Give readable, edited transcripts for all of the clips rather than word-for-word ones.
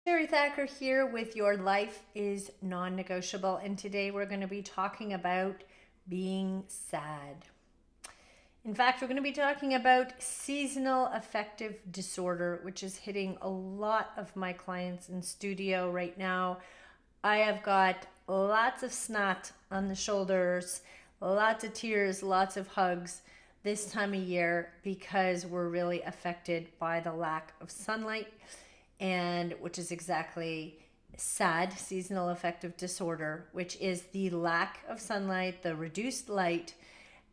Sherry Thacker here with Your Life is Non-Negotiable, and today we're going to be talking about being sad. In fact, we're going to be talking about seasonal affective disorder, which is hitting a lot of my clients in studio right now. I have got lots of snot on the shoulders, lots of tears, lots of hugs this time of year because we're really affected by the lack of sunlight, and which is exactly SAD, seasonal affective disorder, which is the lack of sunlight, the reduced light,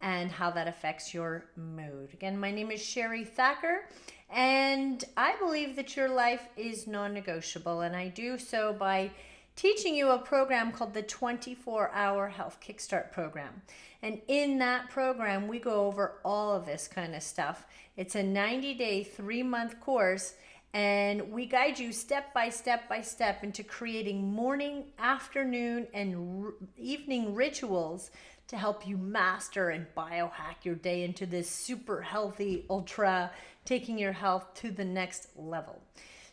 and how that affects your mood. Again, my name is Sherry Thacker, and I believe that your life is non-negotiable, and I do so by teaching you a program called the 24-Hour Health Kickstart Program. And in that program, we go over all of this kind of stuff. It's a 90-day, 3-month course, and we guide you step by step into creating morning, afternoon, and evening rituals to help you master and biohack your day into this super healthy ultra, taking your health to the next level.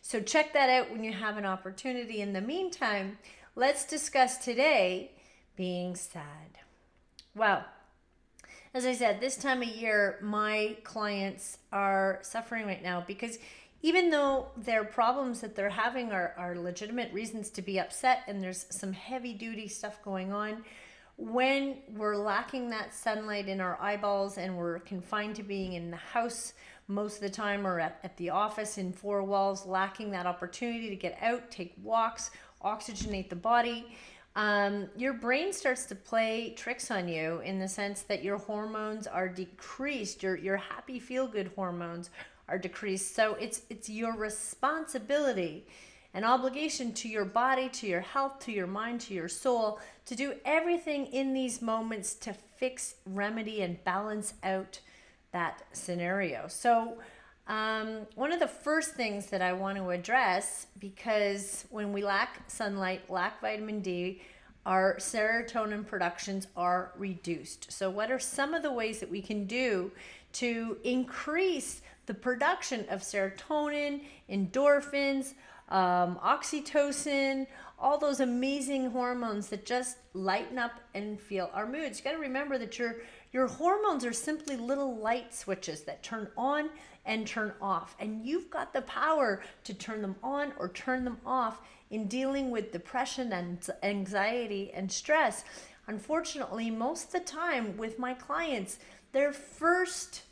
So check that out when you have an opportunity. In the meantime, let's discuss today being sad. Well, as I said, this time of year, my clients are suffering right now because even though their problems that they're having are legitimate reasons to be upset, and there's some heavy duty stuff going on, when we're lacking that sunlight in our eyeballs and we're confined to being in the house most of the time, or at the office in 4 walls, lacking that opportunity to get out, take walks, oxygenate the body, your brain starts to play tricks on you in the sense that your hormones are decreased, your happy feel-good hormones are decreased. So it's your responsibility and obligation to your body, to your health, to your mind, to your soul, to do everything in these moments to fix, remedy, and balance out that scenario. So one of the first things that I want to address, because when we lack sunlight, lack vitamin D, our serotonin productions are reduced. So what are some of the ways that we can do to increase the production of serotonin, endorphins, oxytocin, all those amazing hormones that just lighten up and feel our moods? You got to remember that your hormones are simply little light switches that turn on and turn off, and you've got the power to turn them on or turn them off in dealing with depression and anxiety and stress. Unfortunately, most of the time with my clients, their first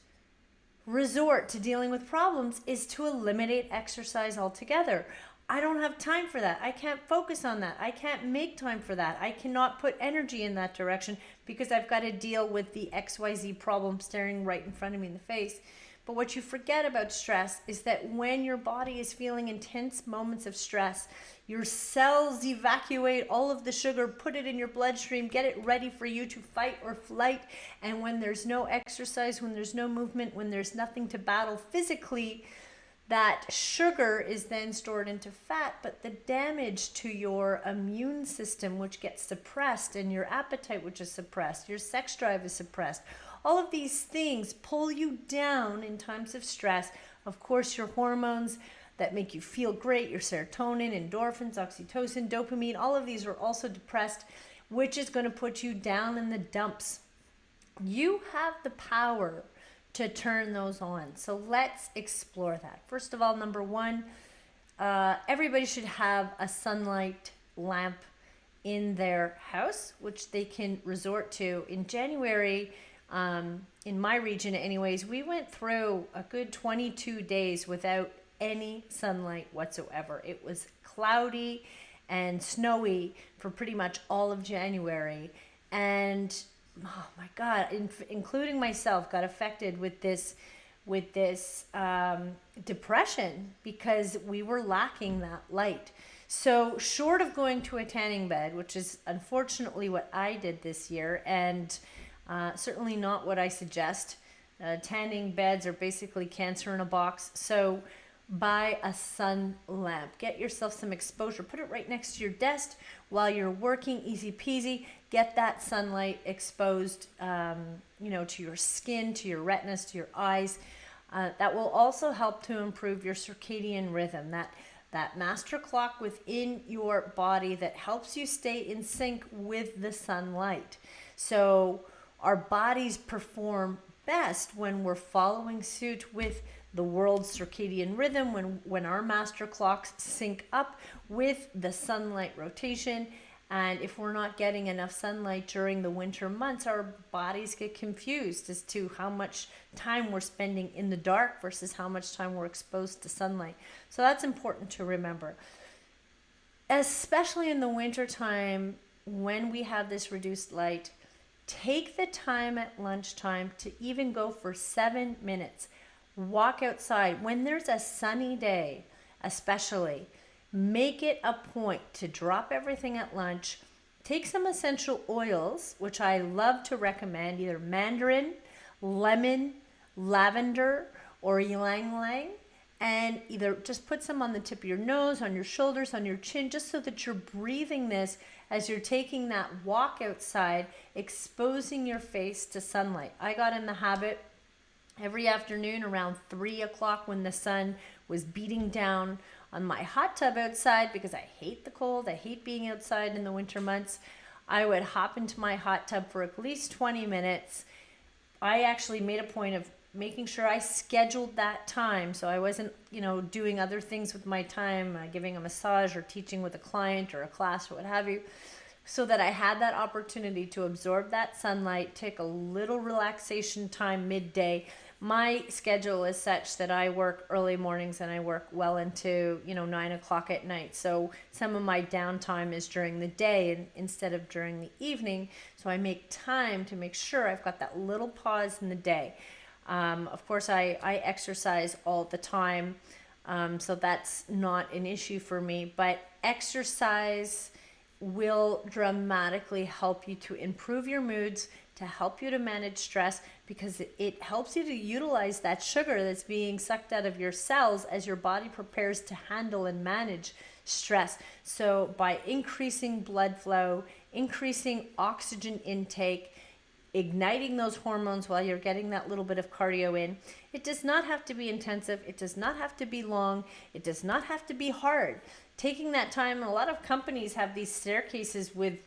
resort to dealing with problems is to eliminate exercise altogether. I don't have time for that. I can't focus on that. I can't make time for that. I cannot put energy in that direction because I've got to deal with the XYZ problem staring right in front of me in the face. But what you forget about stress is that when your body is feeling intense moments of stress, your cells evacuate all of the sugar, put it in your bloodstream, get it ready for you to fight or flight. And when there's no exercise, when there's no movement, when there's nothing to battle physically, that sugar is then stored into fat, but the damage to your immune system, which gets suppressed, and your appetite, which is suppressed, your sex drive is suppressed. All of these things pull you down in times of stress. Of course, your hormones that make you feel great, your serotonin, endorphins, oxytocin, dopamine, all of these are also depressed, which is going to put you down in the dumps. You have the power to turn those on. So let's explore that. First of all, number one, everybody should have a sunlight lamp in their house, which they can resort to. In January, in my region anyways, we went through a good 22 days without any sunlight whatsoever. It was cloudy and snowy for pretty much all of January. And oh my God, including myself, got affected with this depression because we were lacking that light. So short of going to a tanning bed, which is unfortunately what I did this year, and certainly not what I suggest. Tanning beds are basically cancer in a box. So buy a sun lamp. Get yourself some exposure. Put it right next to your desk while you're working, easy peasy. Get that sunlight exposed, to your skin, to your retinas, to your eyes. That will also help to improve your circadian rhythm. that master clock within your body that helps you stay in sync with the sunlight. So our bodies perform best when we're following suit with the world's circadian rhythm, when our master clocks sync up with the sunlight rotation. And if we're not getting enough sunlight during the winter months, our bodies get confused as to how much time we're spending in the dark versus how much time we're exposed to sunlight. So that's important to remember. Especially in the winter time, when we have this reduced light, take the time at lunchtime to even go for 7 minutes. Walk outside. When there's a sunny day, especially, make it a point to drop everything at lunch. Take some essential oils, which I love to recommend, either mandarin, lemon, lavender, or ylang ylang, and either just put some on the tip of your nose, on your shoulders, on your chin, just so that you're breathing this as you're taking that walk outside, exposing your face to sunlight. I got in the habit every afternoon around 3 o'clock when the sun was beating down on my hot tub outside, because I hate the cold, I hate being outside in the winter months. I would hop into my hot tub for at least 20 minutes. I actually made a point of making sure I scheduled that time, so I wasn't, doing other things with my time, giving a massage or teaching with a client or a class or what have you, so that I had that opportunity to absorb that sunlight, take a little relaxation time midday. My schedule is such that I work early mornings and I work well into 9 o'clock at night. So some of my downtime is during the day instead of during the evening. So I make time to make sure I've got that little pause in the day. Of course, I exercise all the time, so that's not an issue for me. But exercise will dramatically help you to improve your moods, to help you to manage stress, because it helps you to utilize that sugar that's being sucked out of your cells as your body prepares to handle and manage stress. So by increasing blood flow, increasing oxygen intake, igniting those hormones while you're getting that little bit of cardio in, it does not have to be intensive, it does not have to be long, it does not have to be hard. Taking that time, and a lot of companies have these staircases with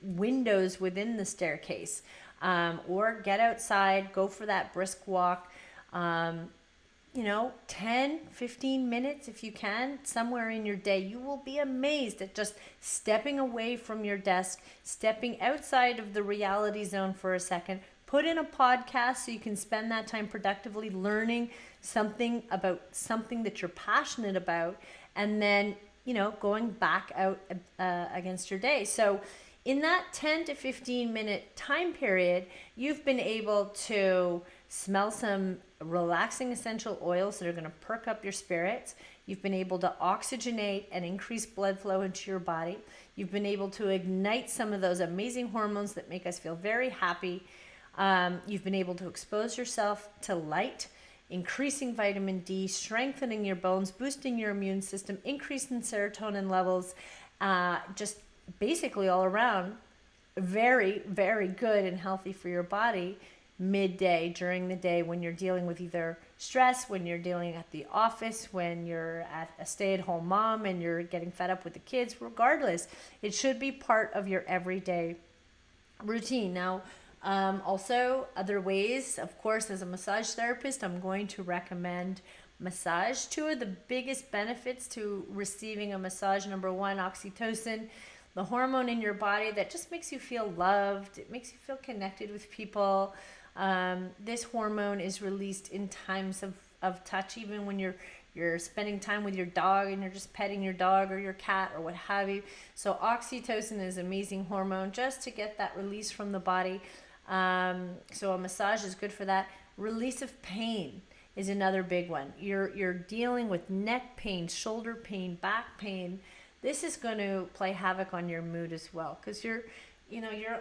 windows within the staircase. Or get outside, go for that brisk walk, 10, 15 minutes if you can, somewhere in your day. You will be amazed at just stepping away from your desk, stepping outside of the reality zone for a second. Put in a podcast so you can spend that time productively learning something about something that you're passionate about, and then, going back out against your day. So in that 10 to 15 minute time period, you've been able to smell some relaxing essential oils that are going to perk up your spirits. You've been able to oxygenate and increase blood flow into your body. You've been able to ignite some of those amazing hormones that make us feel very happy. You've been able to expose yourself to light, increasing vitamin D, strengthening your bones, boosting your immune system, increasing serotonin levels, just basically all around very, very good and healthy for your body midday, during the day, when you're dealing with either stress, when you're dealing at the office, when you're at a stay-at-home mom and you're getting fed up with the kids. Regardless, it should be part of your everyday routine. Now, also other ways, of course, as a massage therapist, I'm going to recommend massage. Two of the biggest benefits to receiving a massage: number one, oxytocin, the hormone in your body that just makes you feel loved. It makes you feel connected with people. This hormone is released in times of touch, even when you're spending time with your dog and you're just petting your dog or your cat or what have you. So oxytocin is an amazing hormone just to get that release from the body. So a massage is good for that. Release of pain is another big one. You're dealing with neck pain, shoulder pain, back pain. This is going to play havoc on your mood as well, because you're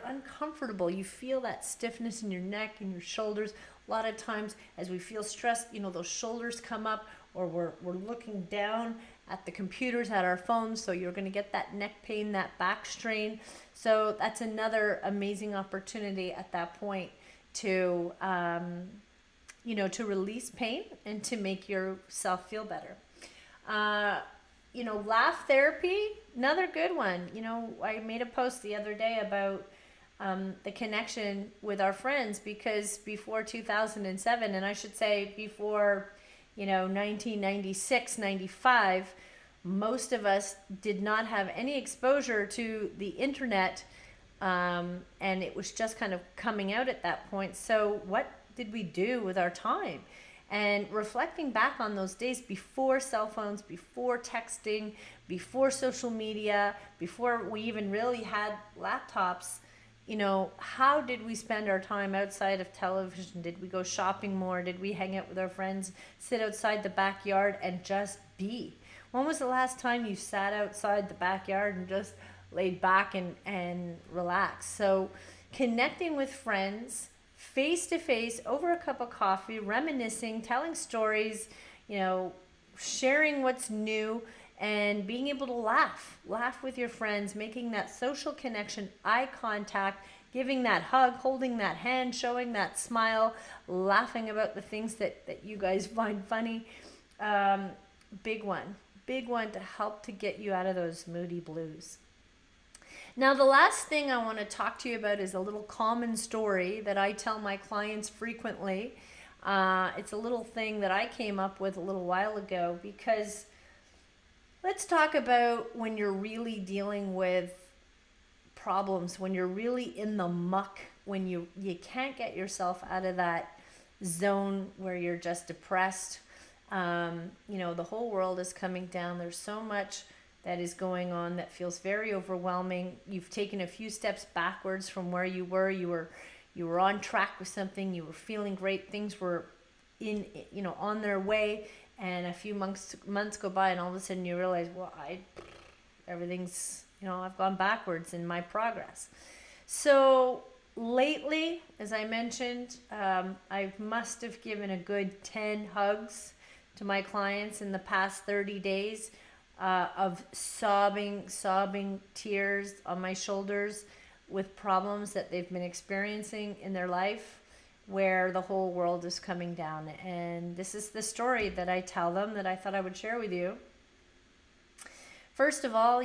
uncomfortable. You feel that stiffness in your neck and your shoulders. A lot of times as we feel stressed, those shoulders come up, or we're looking down at the computers, at our phones. So you're going to get that neck pain, that back strain. So that's another amazing opportunity at that point to, to release pain and to make yourself feel better. laugh therapy, another good one. I made a post the other day about the connection with our friends, because before 2007, and I should say before 1996, 95, most of us did not have any exposure to the internet, and it was just kind of coming out at that point. So what did we do with our time? And reflecting back on those days before cell phones, before texting, before social media, before we even really had laptops, how did we spend our time outside of television? Did we go shopping more? Did we hang out with our friends, sit outside the backyard and just be? When was the last time you sat outside the backyard and just laid back and relaxed? So connecting with friends face to face over a cup of coffee, reminiscing, telling stories, sharing what's new, and being able to laugh with your friends, making that social connection, eye contact, giving that hug, holding that hand, showing that smile, laughing about the things that you guys find funny. Big one to help to get you out of those moody blues. Now, the last thing I want to talk to you about is a little common story that I tell my clients frequently. It's a little thing that I came up with a little while ago, because let's talk about when you're really dealing with problems, when you're really in the muck, when you can't get yourself out of that zone where you're just depressed. The whole world is coming down. There's so much that is going on that feels very overwhelming. You've taken a few steps backwards from where you were. You were on track with something. You were feeling great. Things were on their way, and a few months go by, and all of a sudden you realize, well, everything's, I've gone backwards in my progress. So lately, as I mentioned, I must have given a good 10 hugs to my clients in the past 30 days. Of sobbing tears on my shoulders with problems that they've been experiencing in their life, where the whole world is coming down. And this is the story that I tell them that I thought I would share with you. First of all,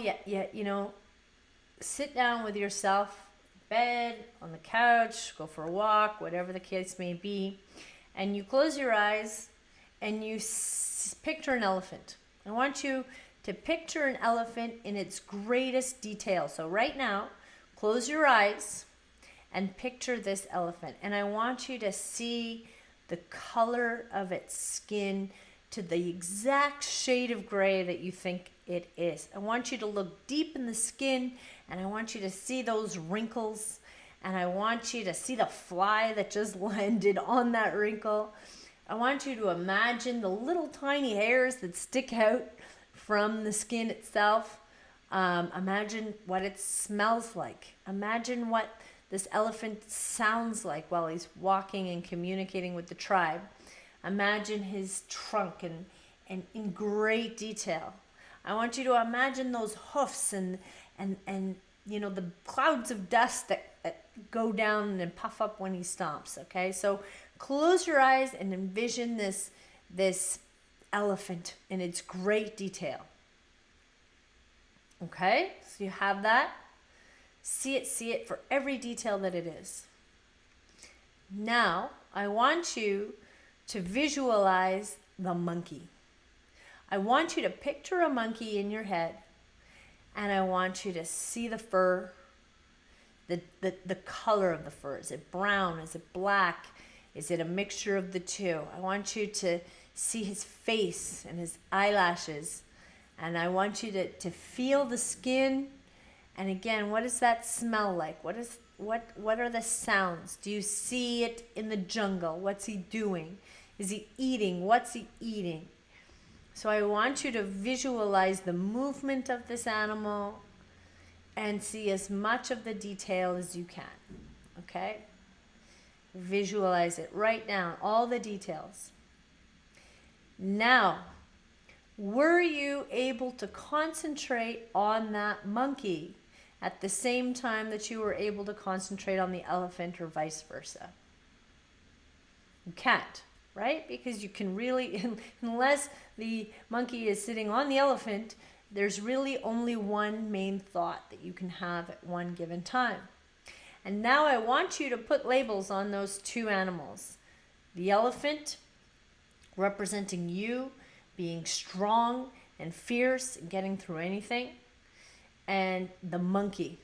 sit down with yourself, bed, on the couch, go for a walk, whatever the case may be, and you close your eyes and you picture an elephant. I want you to picture an elephant in its greatest detail. So right now, close your eyes and picture this elephant. And I want you to see the color of its skin to the exact shade of gray that you think it is. I want you to look deep in the skin, and I want you to see those wrinkles, and I want you to see the fly that just landed on that wrinkle. I want you to imagine the little tiny hairs that stick out from the skin itself. Imagine what it smells like. Imagine what this elephant sounds like while he's walking and communicating with the tribe. Imagine his trunk and in great detail. I want you to imagine those hoofs and the clouds of dust that go down and puff up when he stomps. Okay, so close your eyes and envision this elephant in its great detail. Okay, so you have that. See it for every detail that it is. Now, I want you to visualize the monkey. I want you to picture a monkey in your head, and I want you to see the fur, the color of the fur. Is it brown? Is it black? Is it a mixture of the two? I want you to see his face and his eyelashes, and I want you to feel the skin. And again, what does that smell like? What are the sounds? Do you see it in the jungle? What's he doing? Is he eating? What's he eating? So I want you to visualize the movement of this animal and see as much of the detail as you can. Okay? Visualize it. Write down all the details. Now, were you able to concentrate on that monkey at the same time that you were able to concentrate on the elephant, or vice versa? You can't, right? Because you can really, unless the monkey is sitting on the elephant, there's really only one main thought that you can have at one given time. And now I want you to put labels on those two animals. The elephant, representing you being strong and fierce and getting through anything. And the monkey.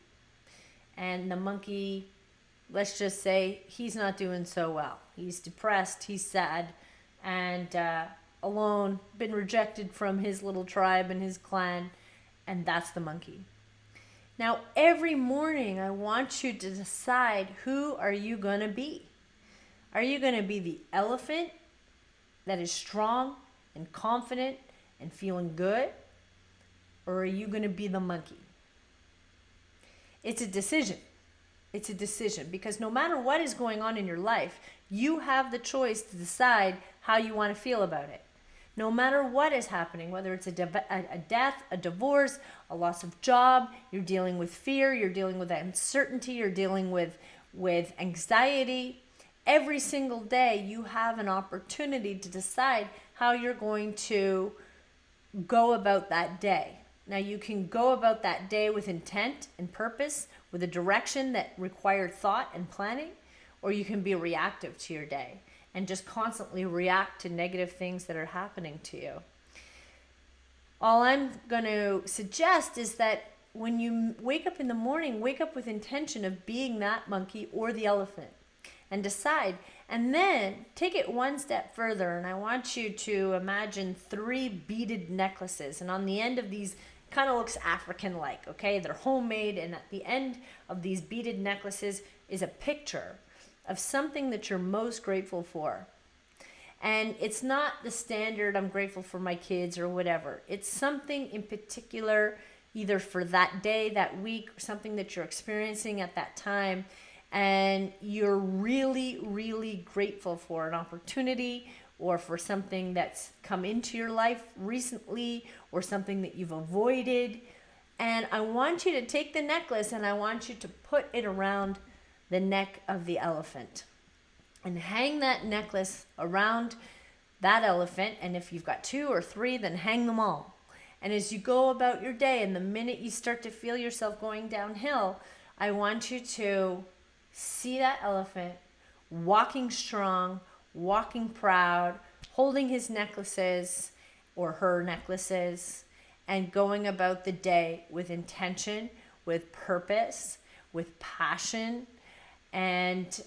And the monkey, let's just say, he's not doing so well. He's depressed, he's sad, and alone, been rejected from his little tribe and his clan, and that's the monkey. Now, every morning, I want you to decide, who are you going to be? Are you going to be the elephant that is strong and confident and feeling good? Or are you going to be the monkey? It's a decision. It's a decision, because no matter what is going on in your life, you have the choice to decide how you want to feel about it. No matter what is happening, whether it's a death, a divorce, a loss of job, you're dealing with fear, you're dealing with uncertainty, you're dealing with anxiety. Every single day you have an opportunity to decide how you're going to go about that day. Now, you can go about that day with intent and purpose, with a direction that required thought and planning, or you can be reactive to your day and just constantly react to negative things that are happening to you. All I'm going to suggest is that when you wake up in the morning, wake up with intention of being that monkey or the elephant, and decide. And then take it one step further, and I want you to imagine 3 beaded necklaces, and on the end of these, kind of looks African-like, okay? They're homemade, and at the end of these beaded necklaces is a picture of something that you're most grateful for. And it's not the standard, I'm grateful for my kids or whatever. It's something in particular, either for that day, that week, or something that you're experiencing at that time, and you're really, really grateful for an opportunity, or for something that's come into your life recently, or something that you've avoided. And I want you to take the necklace and I want you to put it around the neck of the elephant. And hang that necklace around that elephant. And if you've got 2 or 3, then hang them all. And as you go about your day, and the minute you start to feel yourself going downhill, I want you to see that elephant walking strong, walking proud, holding his necklaces or her necklaces, and going about the day with intention, with purpose, with passion, and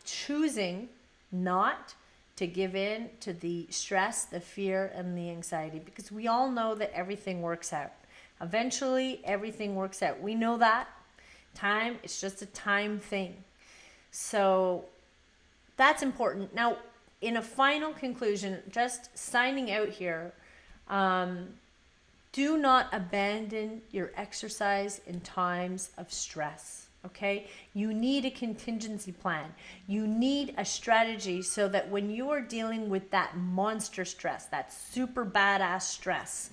choosing not to give in to the stress, the fear, and the anxiety, because we all know that everything works out. Eventually, everything works out. We know that. Time, it's just a time thing. So that's important. Now, in a final conclusion, just signing out here, do not abandon your exercise in times of stress, okay? You need a contingency plan. You need a strategy so that when you are dealing with that monster stress, that super badass stress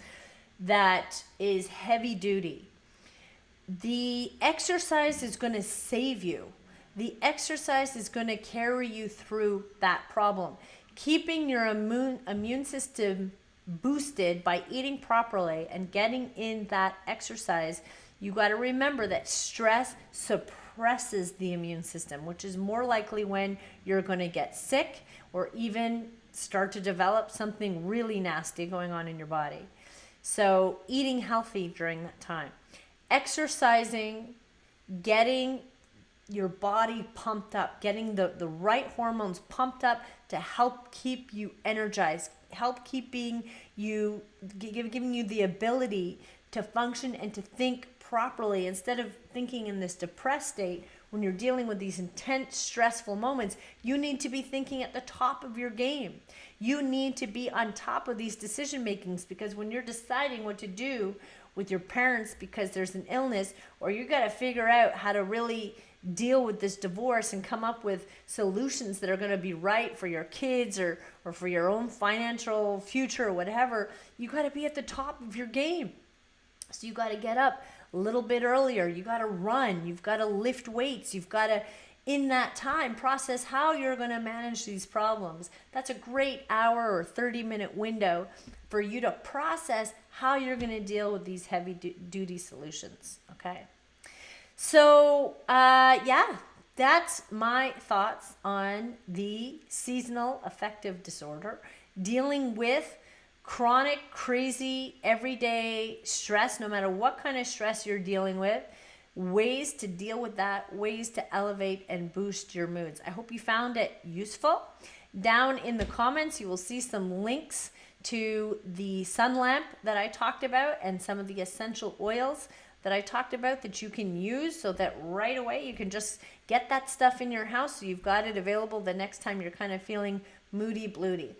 that is heavy duty, the exercise is going to save you. The exercise is going to carry you through that problem. Keeping your immune system boosted by eating properly and getting in that exercise, you got to remember that stress suppresses the immune system, which is more likely when you're going to get sick or even start to develop something really nasty going on in your body. So eating healthy during that time, exercising, getting your body pumped up, getting the right hormones pumped up to help keep you energized, help giving you the ability to function and to think properly instead of thinking in this depressed state. When you're dealing with these intense, stressful moments, you need to be thinking at the top of your game. You need to be on top of these decision makings, because when you're deciding what to do with your parents because there's an illness, or you got to figure out how to really deal with this divorce and come up with solutions that are going to be right for your kids or for your own financial future or whatever, you got to be at the top of your game. So you got to get up a little bit earlier. You got to run. You've got to lift weights. You've got to, in that time, process how you're going to manage these problems. That's a great hour or 30-minute window for you to process how you're going to deal with these heavy duty solutions. Okay. So, yeah, that's my thoughts on the seasonal affective disorder, dealing with chronic, crazy, everyday stress, no matter what kind of stress you're dealing with, ways to deal with that, ways to elevate and boost your moods. I hope you found it useful. Down in the comments, you will see some links to the sun lamp that I talked about and some of the essential oils that I talked about that you can use, so that right away you can just get that stuff in your house so you've got it available the next time you're kind of feeling moody bloody.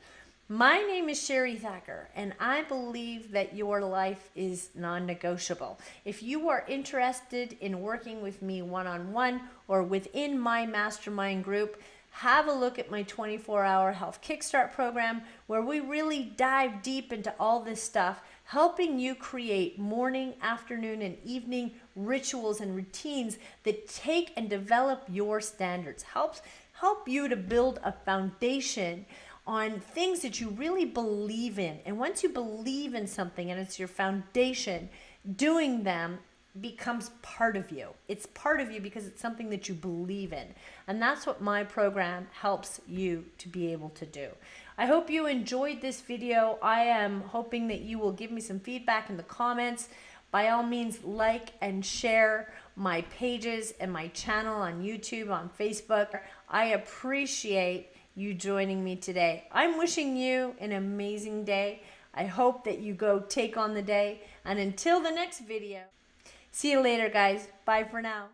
My name is Sherry Thacker, and I believe that your life is non-negotiable. If you are interested in working with me one-on-one or within my mastermind group, have a look at my 24-hour health kickstart program, where we really dive deep into all this stuff, helping you create morning, afternoon, and evening rituals and routines that take and develop your standards. Help you to build a foundation on things that you really believe in. And once you believe in something and it's your foundation, doing them becomes part of you. It's part of you because it's something that you believe in. And that's what my program helps you to be able to do. I hope you enjoyed this video. I am hoping that you will give me some feedback in the comments. By all means, like and share my pages and my channel on YouTube, on Facebook. I appreciate you joining me today. I'm wishing you an amazing day. I hope that you go take on the day. And until the next video, see you later, guys. Bye for now.